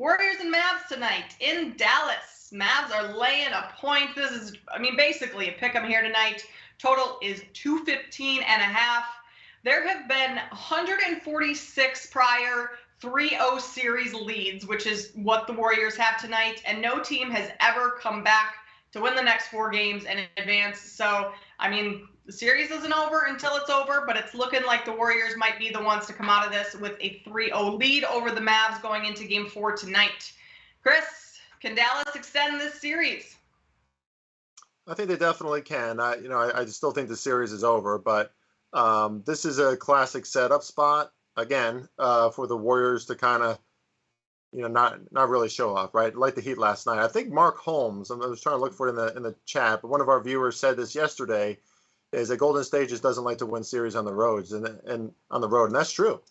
Warriors and Mavs tonight in Dallas. Mavs are laying a point. This is, basically a pick 'em here tonight. Total is 215.5. There have been 146 prior 3-0 series leads, which is what the Warriors have tonight, and no team has ever come back to win the next 4 games and advance. So, the series isn't over until it's over, but it's looking like the Warriors might be the ones to come out of this with a 3-0 lead over the Mavs going into Game 4 tonight. Chris, can Dallas extend this series? I think they definitely can. I still think the series is over, but this is a classic setup spot again for the Warriors to kind of, not really show off, right? Like the Heat last night. I think Mark Holmes, I was trying to look for it in the chat, but one of our viewers said this yesterday, is that Golden State just doesn't like to win series on the roads and on the road, and that's true.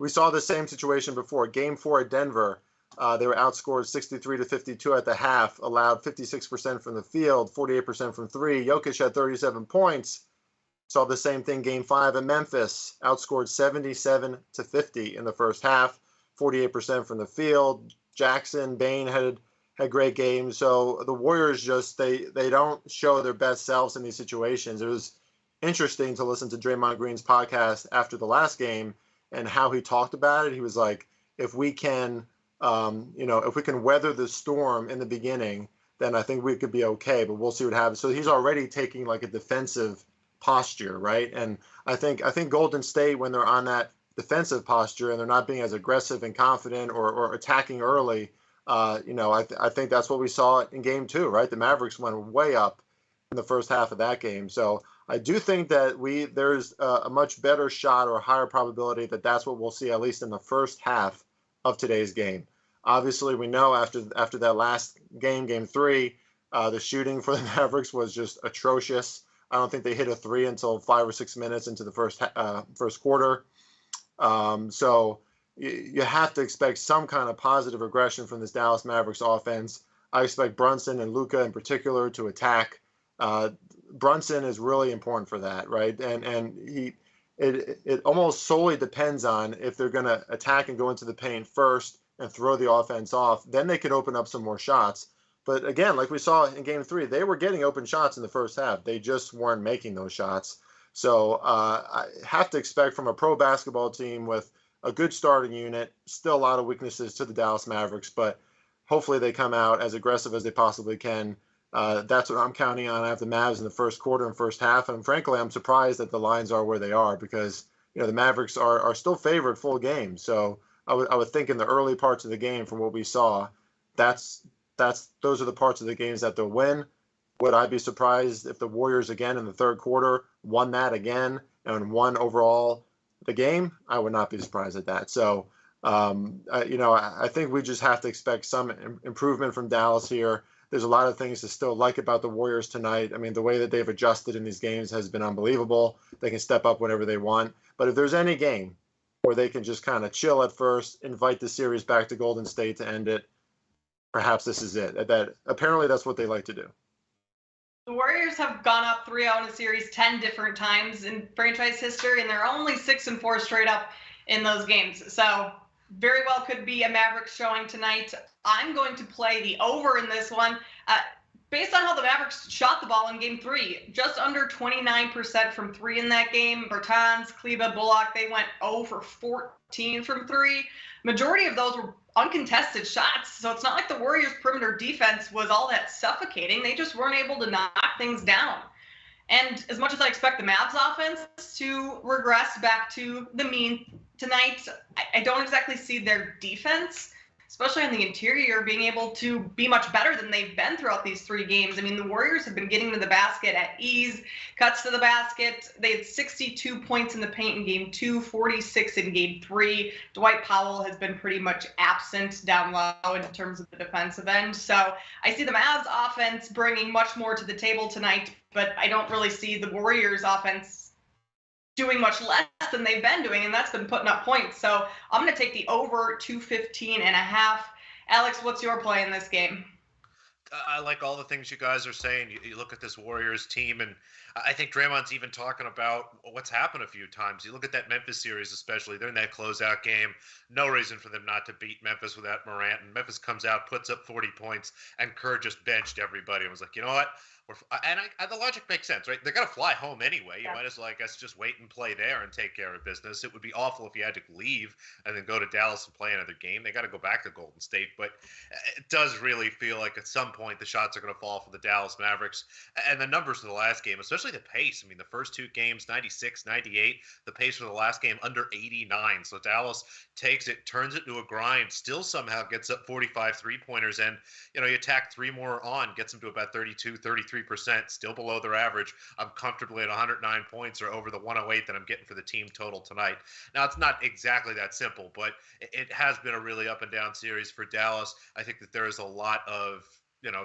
We saw the same situation before. Game 4 at Denver, they were outscored 63-52 at the half, allowed 56% from the field, 48% from 3. Jokic had 37 points. Saw the same thing Game 5 at Memphis, outscored 77-50 in the first half, 48% from the field. Jackson, Bane had great games. So the Warriors just, they don't show their best selves in these situations. It was interesting to listen to Draymond Green's podcast after the last game and how he talked about it. He was like, if we can weather the storm in the beginning, then I think we could be okay, but we'll see what happens. So he's already taking like a defensive posture, right? And I think Golden State, when they're on that defensive posture and they're not being as aggressive and confident or attacking early, I think that's what we saw in Game 2, right? The Mavericks went way up in the first half of that game. So I do think that there's a much better shot or a higher probability that that's what we'll see at least in the first half of today's game. Obviously, we know after that last game, Game 3, the shooting for the Mavericks was just atrocious. I don't think they hit a 3 until 5 or 6 minutes into the first quarter. So you have to expect some kind of positive regression from this Dallas Mavericks offense. I expect Brunson and Luka in particular to attack. Brunson is really important for that, right? And it almost solely depends on if they're going to attack and go into the paint first and throw the offense off. Then they can open up some more shots. But again, like we saw in Game 3, they were getting open shots in the first half. They just weren't making those shots. So I have to expect from a pro basketball team with a good starting unit, still a lot of weaknesses to the Dallas Mavericks, but hopefully they come out as aggressive as they possibly can. That's what I'm counting on. I have the Mavs in the first quarter and first half, and frankly, I'm surprised that the lines are where they are because the Mavericks are still favored full game. So I would think in the early parts of the game, from what we saw, those are the parts of the games that they'll win. Would I be surprised if the Warriors again in the third quarter won that again and won overall the game? I would not be surprised at that. So, I think we just have to expect some improvement from Dallas here. There's a lot of things to still like about the Warriors tonight. The way that they've adjusted in these games has been unbelievable. They can step up whenever they want. But if there's any game where they can just kind of chill at first, invite the series back to Golden State to end it, perhaps this is it. Apparently that's what they like to do. The Warriors have gone up 3-0 in a series 10 different times in franchise history, and they're only 6-4 straight up in those games. So very well could be a Mavericks showing tonight. I'm going to play the over in this one. Based on how the Mavericks shot the ball in Game 3, just under 29% from 3 in that game. Bertans, Kleba, Bullock, they went 0 for 14 from 3. Majority of those were uncontested shots, so it's not like the Warriors' perimeter defense was all that suffocating. They just weren't able to knock things down. And as much as I expect the Mavs offense to regress back to the mean tonight, I don't exactly see their defense, especially on the interior, being able to be much better than they've been throughout these 3 games. The Warriors have been getting to the basket at ease, cuts to the basket. They had 62 points in the paint in Game 2, 46 in Game 3. Dwight Powell has been pretty much absent down low in terms of the defensive end. So I see the Mavs offense bringing much more to the table tonight, but I don't really see the Warriors offense doing much less than they've been doing, and that's been putting up points. So I'm going to take the over 215.5. Alex, what's your play in this game? I like all the things you guys are saying. You look at this Warriors team, and I think Draymond's even talking about what's happened a few times. You look at that Memphis series, especially. They're in that closeout game. No reason for them not to beat Memphis without Morant. And Memphis comes out, puts up 40 points, and Kerr just benched everybody and was like, you know what? The logic makes sense, right? They're going to fly home anyway. You might as well, I guess, just wait and play there and take care of business. It would be awful if you had to leave and then go to Dallas and play another game. They got to go back to Golden State. But it does really feel like at some point the shots are going to fall for the Dallas Mavericks. And the numbers for the last game, especially the pace. I mean, the first two games, 96, 98. The pace for the last game, under 89. So Dallas takes it, turns it to a grind, still somehow gets up 45 three-pointers. And, you attack three more on, gets them to about 32, 33%, still below their average. I'm comfortably at 109 points or over the 108 that I'm getting for the team total tonight. Now, it's not exactly that simple, but it has been a really up and down series for Dallas. I think that there is a lot of,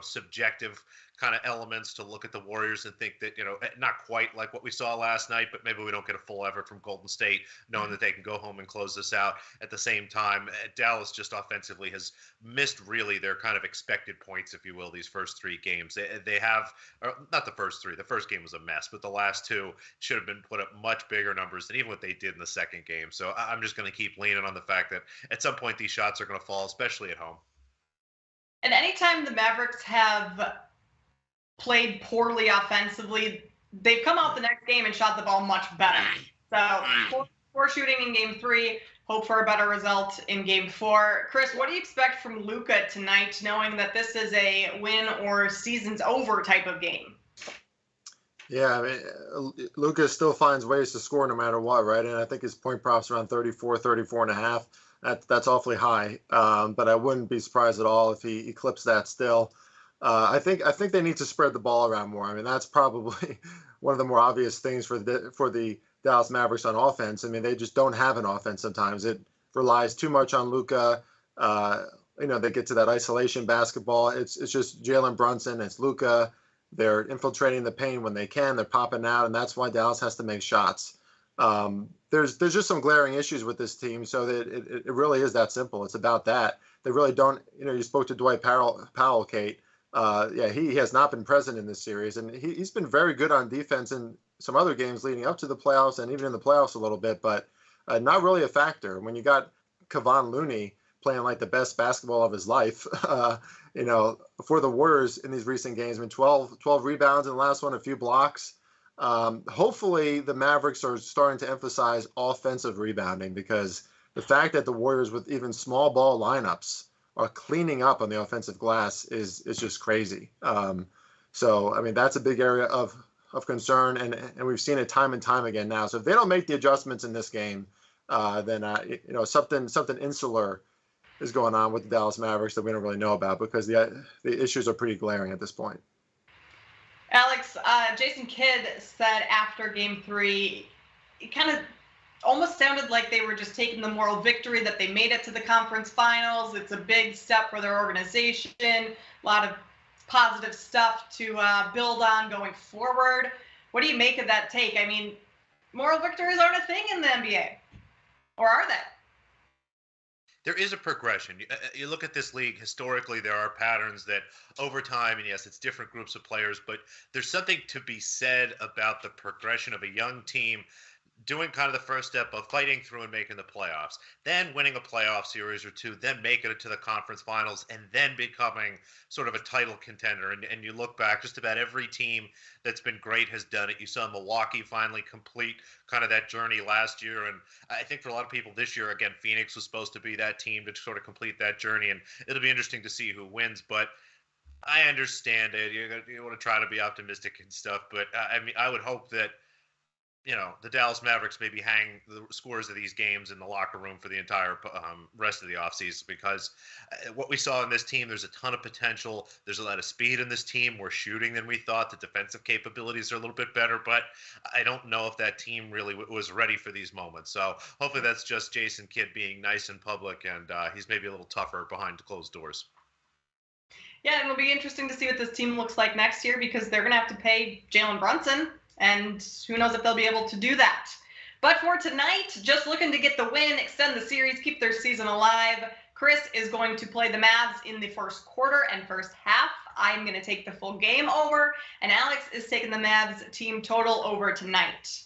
subjective kind of elements to look at the Warriors and think that, not quite like what we saw last night, but maybe we don't get a full effort from Golden State, knowing that they can go home and close this out. At the same time, Dallas just offensively has missed really their kind of expected points, if you will, these first three games. They have, or not the first three, the first game was a mess, but the last two should have been put up much bigger numbers than even what they did in the second game. So I'm just going to keep leaning on the fact that at some point these shots are going to fall, especially at home. And anytime the Mavericks have played poorly offensively, they've come out the next game and shot the ball much better. So poor shooting in game 3, hope for a better result in game 4. Chris, what do you expect from Luka tonight, knowing that this is a win or season's over type of game? Yeah, I mean, Luka still finds ways to score no matter what, right? And I think his point prop's around 34, 34 and a half. That's awfully high, but I wouldn't be surprised at all if he eclipsed that still. I think they need to spread the ball around more. I mean, that's probably one of the more obvious things for the Dallas Mavericks on offense. I mean, they just don't have an offense sometimes. It relies too much on Luka. They get to that isolation basketball. It's just Jalen Brunson. It's Luka. They're infiltrating the paint when they can. They're popping out, and that's why Dallas has to make shots. There's just some glaring issues with this team, so that it really is that simple. It's about that. They really don't. You spoke to Dwight Powell, Kate. He has not been present in this series, and he's been very good on defense in some other games leading up to the playoffs and even in the playoffs a little bit, but not really a factor. When you got Kevon Looney playing like the best basketball of his life, for the Warriors in these recent games, I mean, 12 rebounds in the last one, a few blocks. Hopefully the Mavericks are starting to emphasize offensive rebounding, because the fact that the Warriors with even small ball lineups are cleaning up on the offensive glass is just crazy. So, I mean, that's a big area of concern, and we've seen it time and time again now. So if they don't make the adjustments in this game, then something insular is going on with the Dallas Mavericks that we don't really know about, because the issues are pretty glaring at this point. Alex, Jason Kidd said after game 3, it kind of almost sounded like they were just taking the moral victory that they made it to the conference finals. It's a big step for their organization, a lot of positive stuff to build on going forward. What do you make of that take? I mean, moral victories aren't a thing in the NBA, or are they? There is a progression. You look at this league, historically, there are patterns that over time, and yes, it's different groups of players, but there's something to be said about the progression of a young team doing kind of the first step of fighting through and making the playoffs, then winning a playoff series or two, then making it to the conference finals, and then becoming sort of a title contender. And you look back, just about every team that's been great has done it. You saw Milwaukee finally complete kind of that journey last year. And I think for a lot of people this year, again, Phoenix was supposed to be that team to sort of complete that journey. And it'll be interesting to see who wins. But I understand it. You want to try to be optimistic and stuff. But I mean, I would hope that the Dallas Mavericks maybe hang the scores of these games in the locker room for the entire rest of the offseason, because what we saw in this team, there's a ton of potential. There's a lot of speed in this team, more shooting than we thought. The defensive capabilities are a little bit better, but I don't know if that team really was ready for these moments. So hopefully that's just Jason Kidd being nice in public, and he's maybe a little tougher behind closed doors. Yeah, and it'll be interesting to see what this team looks like next year, because they're going to have to pay Jalen Brunson. And who knows if they'll be able to do that. But for tonight, just looking to get the win, extend the series, keep their season alive, Chris is going to play the Mavs in the first quarter and first half I'm going to take the full game over, and Alex is taking the Mavs team total over tonight.